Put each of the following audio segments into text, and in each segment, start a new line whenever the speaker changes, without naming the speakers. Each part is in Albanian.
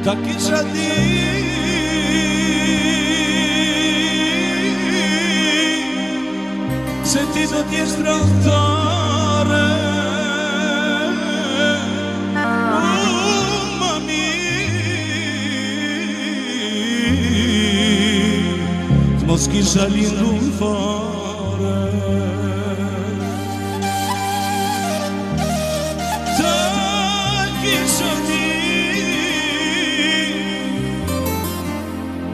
Ta kisha di se ti do t'jesh tradhtare, mami, t'mos kisha lindur fare. Ta kisha di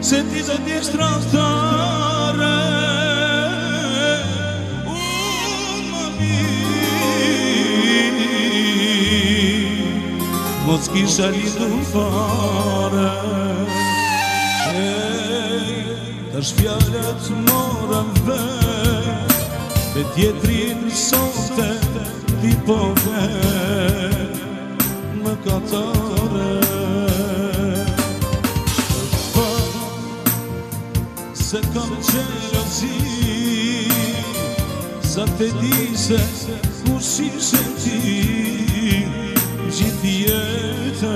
se ti do t'jesh tradhtare, mos kisha lindur fare. Tash fjallet morën vet, e tjetrin sonte ti po vet më katare. Se kam gjelozi, sa te di se kush ishe ti gjithë jetën.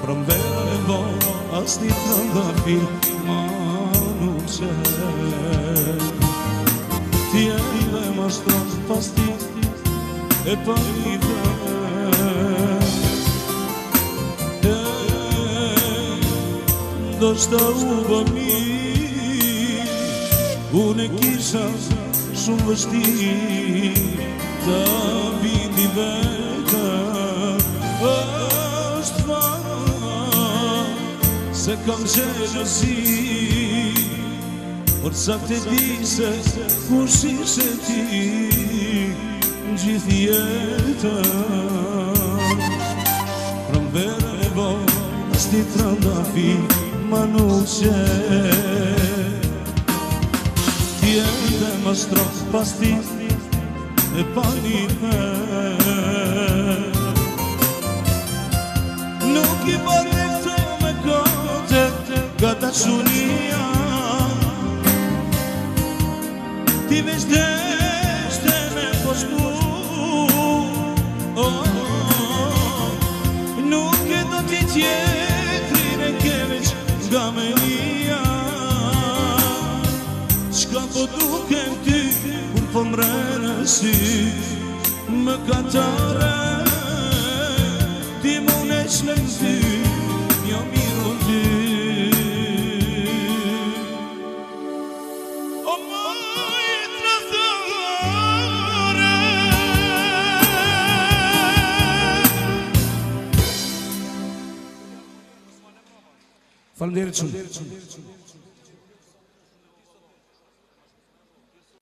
Pramvera e vo, as një trëndafi ma nuk qen. Ti e dhe ma shtron pas ti e pa një dhe. Do shta u bë mirë, unë e kisha shumë vështirë, ta vindi vetëm është farë, se kam gjelozi, por sa te di se kush ishe ti gjithë jetën. Pramvera e vo, as një trëndafi ma nuk qen. Ti e dhe ma shtron pas ti e pa një vet. Nuk i bërë këto me kote, gata shunia. Ti veç deshte me poshtu, nuk e do t'i tjetrin e ke veç nga menia. Qka po dukem ty, kur po mrene si më katare. Ti m'unesh në ty, jo miru ty. O moj tradhtare. Faleminderit shumë.